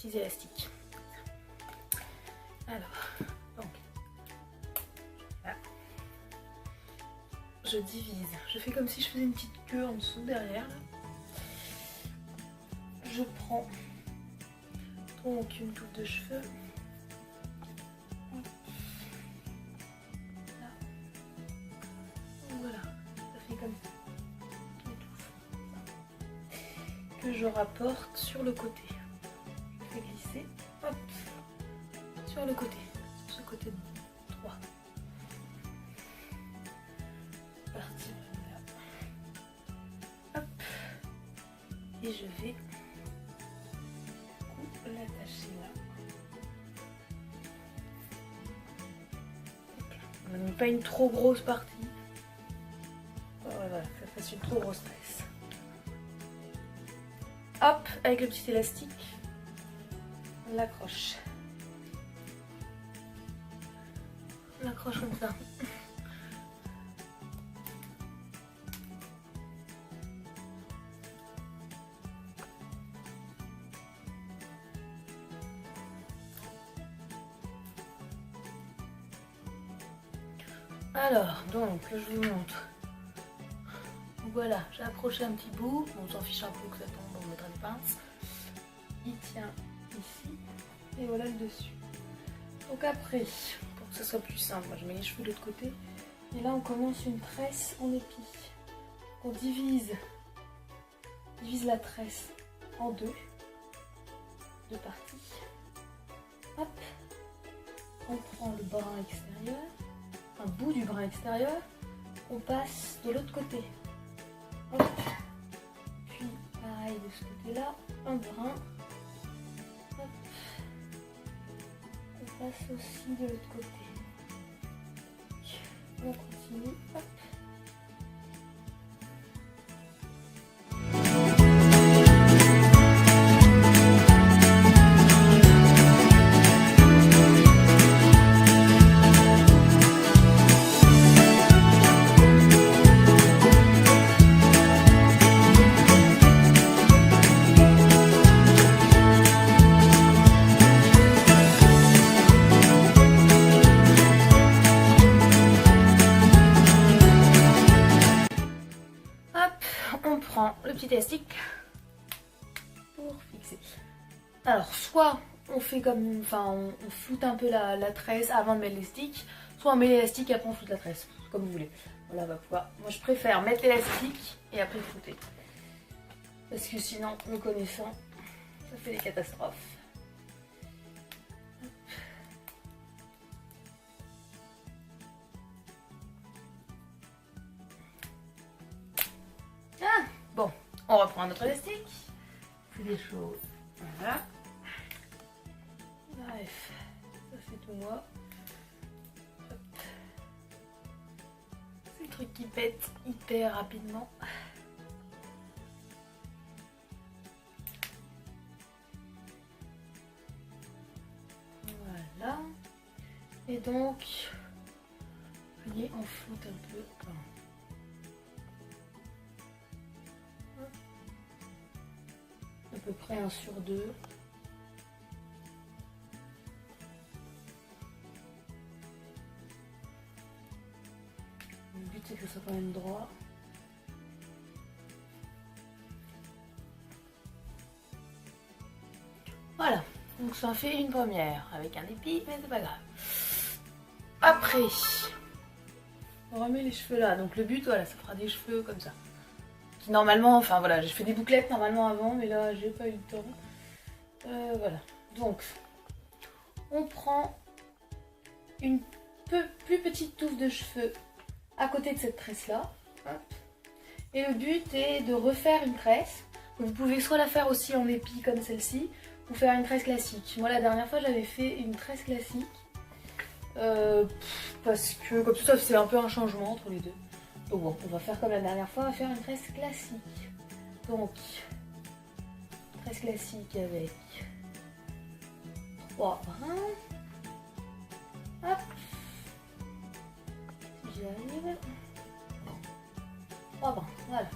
petits élastiques. Alors, donc, là. Je divise. Je fais comme si je faisais une petite queue en dessous, derrière. Là. Je prends donc une touffe de cheveux. Là. Voilà, ça fait comme ça. Une touffe. Que je rapporte sur le côté. Je fais glisser, hop, sur le côté, sur ce côté droit. Parti là. Hop. Et je vais l'attacher là. On ne met pas une trop grosse partie. Voilà, ça fasse une trop grosse tresse. Hop, avec le petit élastique, on l'accroche. On l'accroche comme ça. Alors, donc, je vous montre. Donc voilà, j'ai accroché un petit bout. On s'en fiche un peu que ça tombe, on mettra des pinces. Il tient ici. Et voilà le dessus. Donc après, pour que ce soit plus simple, moi je mets les cheveux de l'autre côté. Et là, on commence une tresse en épi. On divise la tresse en deux parties. Hop, on prend le brin extérieur. Un bout du brin extérieur, on passe de l'autre côté. Hop. Puis pareil de ce côté-là, un brin. Hop. On passe aussi de l'autre côté. On continue. Hop. On prend le petit élastique pour fixer. Alors soit on fait comme, on floute un peu la tresse avant de mettre l'élastique, soit on met l'élastique et après on floute la tresse, comme vous voulez. Voilà, on va pouvoir. Moi je préfère mettre l'élastique et après flouter, parce que sinon, me connaissant, ça fait des catastrophes. Ah, bon, on reprend notre élastique. C'est des choses. Voilà. Bref, ça c'est tout moi. Hop. C'est le truc qui pète hyper rapidement. Voilà. Et donc, vous voyez, on floute un peu. À peu près 1/2. Le but c'est que ça soit quand même droit. Voilà, donc ça en fait une première avec un épi, mais c'est pas grave. Après, on remet les cheveux là. Donc le but, voilà, ça fera des cheveux comme ça. Qui normalement, voilà, j'ai fait des bouclettes normalement avant, mais là j'ai pas eu le temps. Voilà, donc on prend une plus petite touffe de cheveux à côté de cette tresse là. Et le but est de refaire une tresse. Vous pouvez soit la faire aussi en épi comme celle-ci, ou faire une tresse classique. Moi la dernière fois j'avais fait une tresse classique. Parce que comme ça c'est un peu un changement entre les deux. Donc bon, on va faire comme la dernière fois, on va faire une tresse classique. Donc, tresse classique avec 3 brins. Hop. Si j'y arrive. 3 brins, voilà.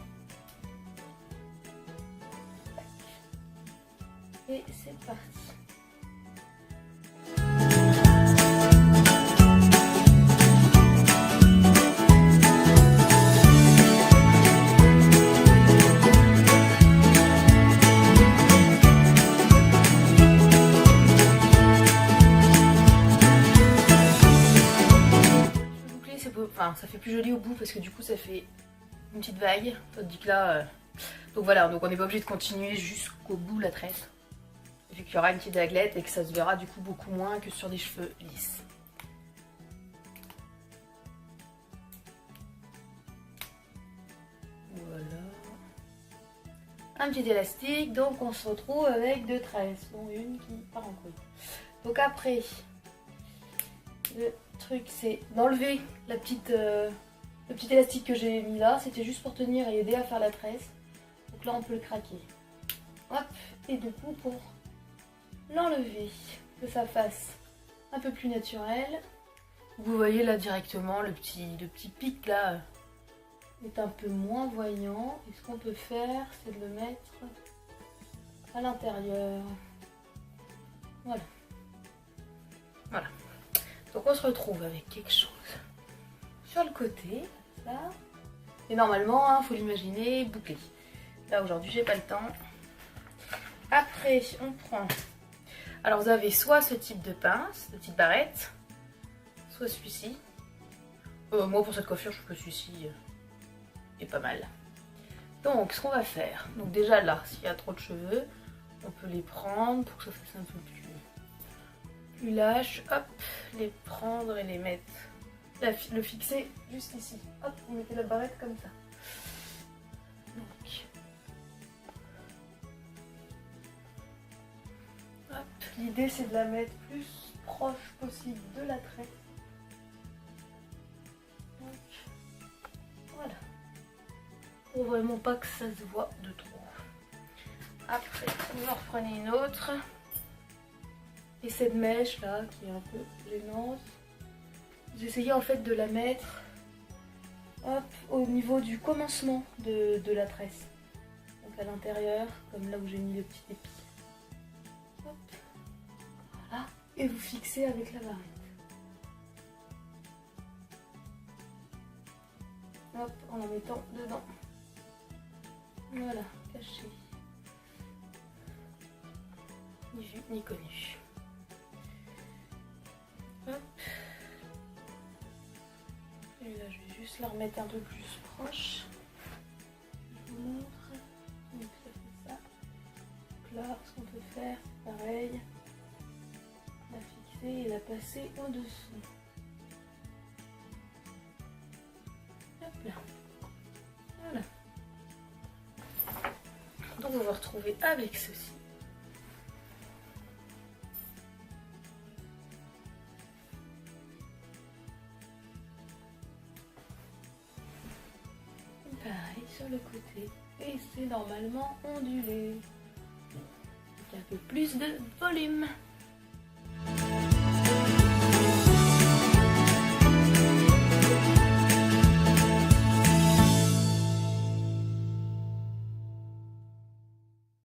Et c'est parti. peu, enfin ça fait plus joli au bout parce que du coup ça fait une petite vague, tandis que là, donc voilà, donc on n'est pas obligé de continuer jusqu'au bout la tresse, vu qu'il y aura une petite vaguelette et que ça se verra du coup beaucoup moins que sur des cheveux lisses. Voilà. Un petit élastique, donc on se retrouve avec 2 tresses, dont une qui part en couille. Donc après, le truc c'est d'enlever le petit élastique que j'ai mis là, c'était juste pour tenir et aider à faire la tresse. Donc là on peut le craquer. Hop, et du coup pour l'enlever, que ça fasse un peu plus naturel. Vous voyez là directement le petit pic là est un peu moins voyant. Et ce qu'on peut faire, c'est de le mettre à l'intérieur. Voilà. Voilà. Donc on se retrouve avec quelque chose sur le côté, là. Et normalement, hein, faut l'imaginer bouclé. Là aujourd'hui, j'ai pas le temps. Après, on prend. Alors vous avez soit ce type de pince, de petite barrette, soit celui-ci. Moi pour cette coiffure, je trouve que celui-ci est pas mal. Donc ce qu'on va faire, donc déjà là, s'il y a trop de cheveux, on peut les prendre pour que ça fasse un peu plus lâche. Hop, les prendre et les mettre, le fixer juste ici. Hop, on mettait la barrette comme ça. Donc, hop, l'idée c'est de la mettre plus proche possible de la tresse. Donc, voilà. Pour vraiment pas que ça se voit de trop. Après, vous en reprenez une autre. Et cette mèche là, qui est un peu gênante, vous essayez en fait de la mettre hop, au niveau du commencement de la tresse. Donc à l'intérieur, comme là où j'ai mis le petit épi. Hop, voilà. Et vous fixez avec la barrette. Hop, en la mettant dedans. Voilà, caché. Ni vu ni connu. Hop. Et là je vais juste la remettre un peu plus proche. Je vous montre. Donc ça fait ça. Donc là, ce qu'on peut faire, c'est pareil. La fixer et la passer au-dessous. Hop là. Voilà. Donc on va retrouver avec ceci. Pareil sur le côté. Et c'est normalement ondulé. Donc un peu plus de volume.